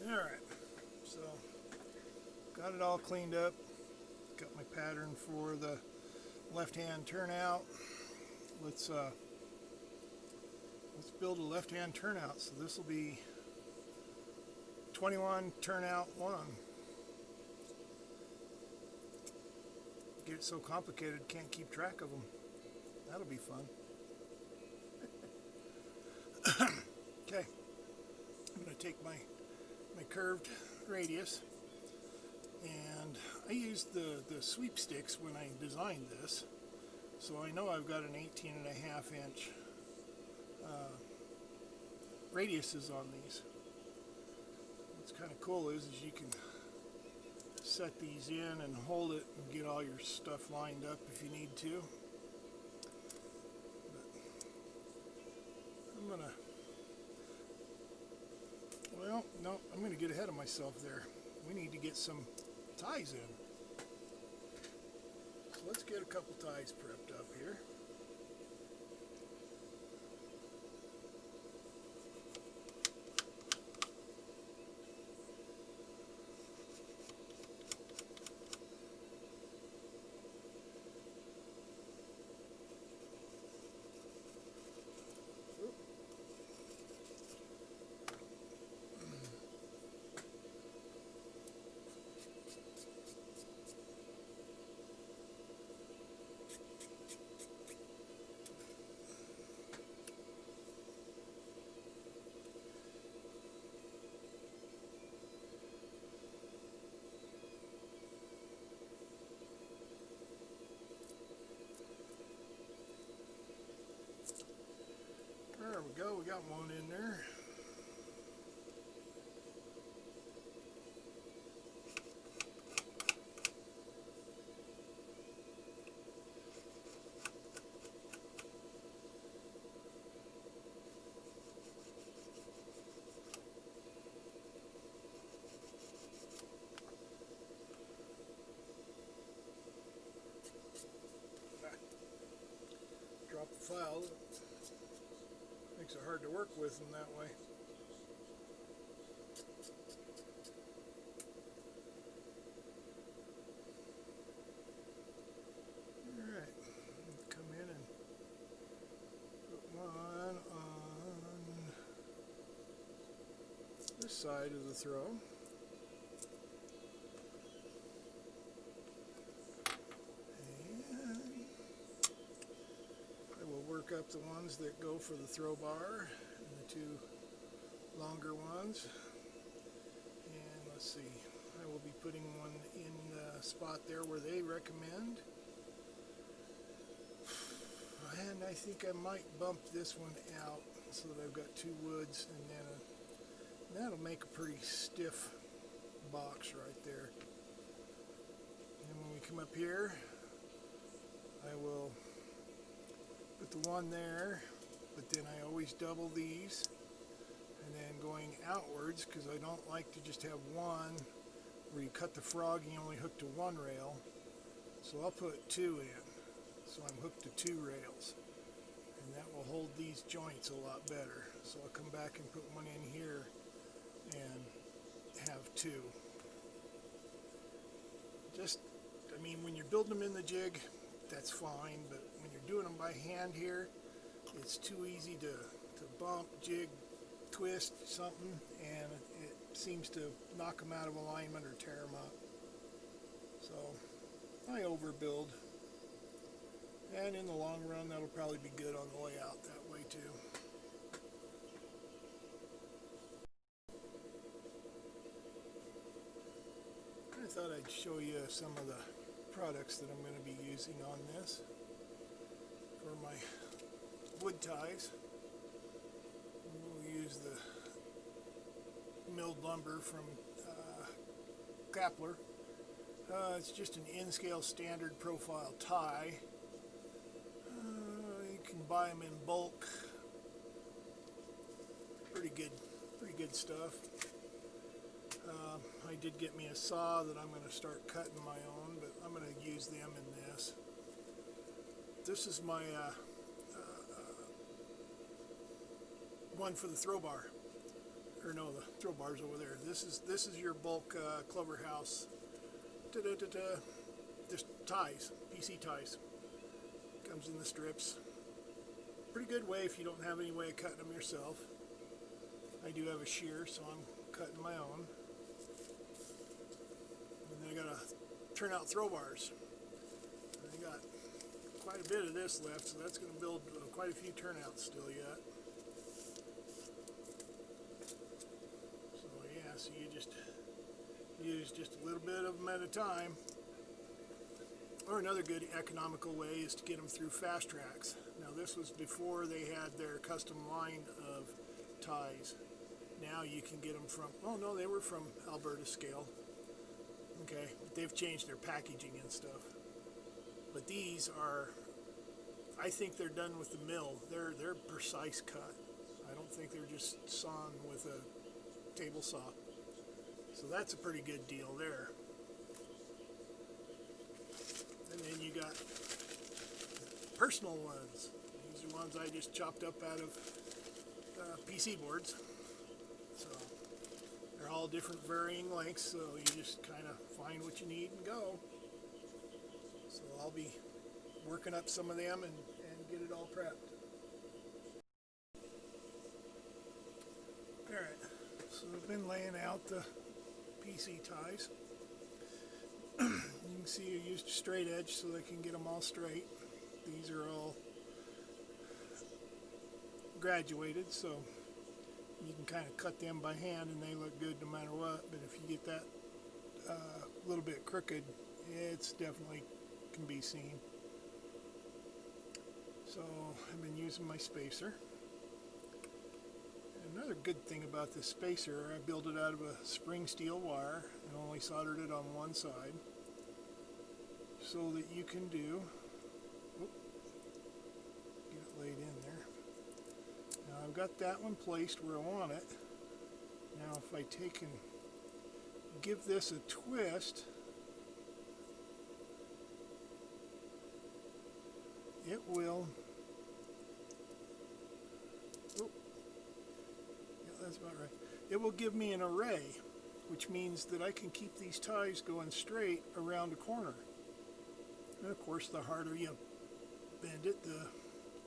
Alright, so got it all cleaned up. Got my pattern for the left-hand turnout. Let's build a left-hand turnout. So this will be 21 turnout 1. Get it so complicated, can't keep track of them. That'll be fun. Okay, I'm going to take my curved radius, and I used the sweepsticks when I designed this, so I know I've got an 18.5 inch radiuses on these. What's kind of cool is you can set these in and hold it and get all your stuff lined up if you need to. But I'm gonna get ahead of myself there. We need to get some ties in. So let's get a couple ties prepped up here. There we go, we got one in there. Drop the file. Makes it hard to work with them that way. Alright, come in and put one on this side of the throw. Work up the ones that go for the throw bar and the two longer ones. And let's see, I will be putting one in the spot there where they recommend. And I think I might bump this one out so that I've got two woods, and then that'll make a pretty stiff box right there. And when we come up here, I will put the one there, but then I always double these, and then going outwards, because I don't like to just have one where you cut the frog and you only hook to one rail, so I'll put two in, so I'm hooked to two rails, and that will hold these joints a lot better. So I'll come back and put one in here and have two. Just, I mean, when you're building them in the jig, that's fine, but when you're doing them by hand here, it's too easy to bump, jig, twist something, and it seems to knock them out of alignment or tear them up. So I overbuild, and in the long run that'll probably be good on the way out that way too. I thought I'd show you some of the products that I'm going to be using on this for my wood ties. We'll use the milled lumber from Kapler. It's just an N-scale standard profile tie. You can buy them in bulk. Pretty good stuff. I did get me a saw that I'm going to start cutting my own, but I'm going to use them in this. This is my one for the throw bar, or or no, the throw bars over there. This is your bulk clover house. Just ties, PC ties. Comes in the strips. Pretty good way if you don't have any way of cutting them yourself. I do have a shear, so I'm cutting my own. And then I got a turnout throw bars. I got quite a bit of this left, so that's going to build quite a few turnouts still yet. So yeah, so you just use just a little bit of them at a time. Or another good economical way is to get them through fast tracks. Now this was before they had their custom line of ties. Now you can get them from, oh no, they were from Alberta scale. Okay, but they've changed their packaging and stuff. But these are, I think they're done with the mill. They're precise cut. I don't think they're just sawn with a table saw. So that's a pretty good deal there. And then you got personal ones. These are ones I just chopped up out of PC boards. So they're all different varying lengths, so you just kind of find what you need and go. So I'll be working up some of them and get it all prepped. Alright, so I've been laying out the PC ties. You can see I used a straight edge so they can get them all straight. These are all graduated, so you can kind of cut them by hand and they look good no matter what. But if you get that little bit crooked, it's definitely can be seen. So I've been using my spacer. Another good thing about this spacer, I built it out of a spring steel wire and only soldered it on one side so that you can do, get it laid in there. Now I've got that one placed where I want it. Now if I take and give this a twist, it will, that's about right. It will give me an array, which means that I can keep these ties going straight around a corner. And of course, the harder you bend it, the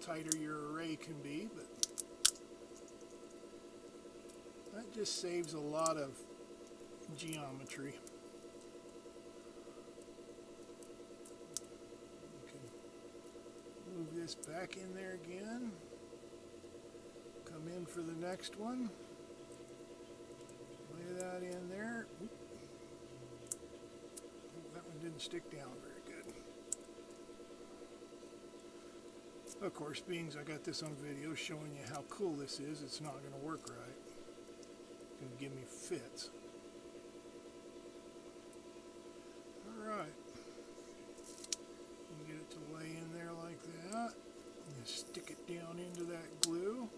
tighter your array can be, but that just saves a lot of geometry. You can move this back in there again. Come in for the next one. Lay that in there. Oop. Oh, that one didn't stick down very good. Of course, being I got this on video showing you how cool this is, it's not going to work right. It's going to give me fits. Alright. You get it to lay in there like that. And you stick it down into that glue.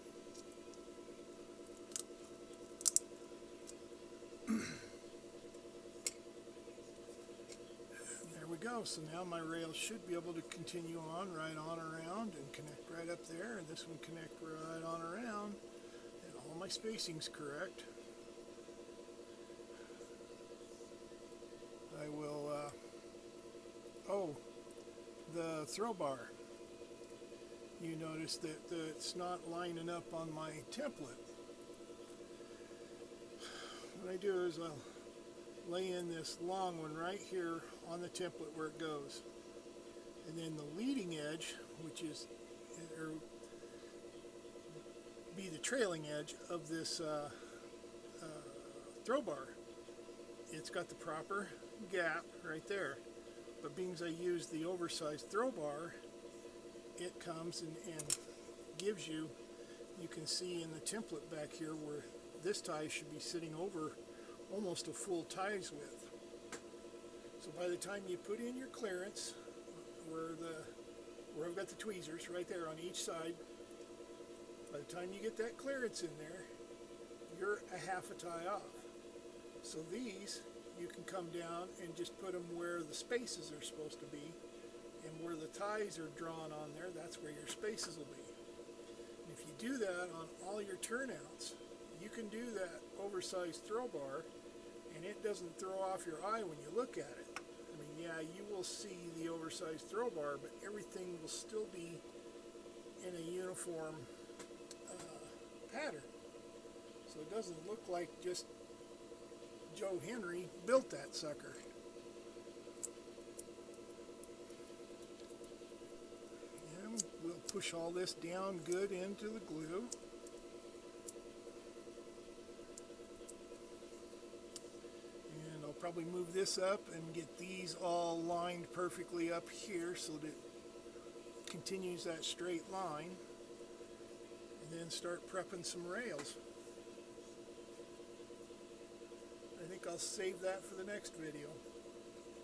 Go. So now my rails should be able to continue on right on around and connect right up there, and this one connect right on around, and all my spacing's correct. I will oh, the throw bar, you notice that it's not lining up on my template. What I do is I'll lay in this long one right here on the template where it goes, and then the leading edge, which is or be the trailing edge of this throw bar, it's got the proper gap right there, but being as I use the oversized throw bar, it comes and gives you, you can see in the template back here where this tie should be sitting over almost a full tie's width. So by the time you put in your clearance, where I've got the tweezers right there on each side, by the time you get that clearance in there, you're a half a tie off. So these, you can come down and just put them where the spaces are supposed to be, and where the ties are drawn on there, that's where your spaces will be. And if you do that on all your turnouts, you can do that oversized throw bar and it doesn't throw off your eye when you look at it. I mean, yeah, you will see the oversized throw bar, but everything will still be in a uniform pattern. So it doesn't look like just Joe Henry built that sucker. And we'll push all this down good into the glue. And I'll probably move this up and get these all lined perfectly up here so that it continues that straight line. And then start prepping some rails. I think I'll save that for the next video.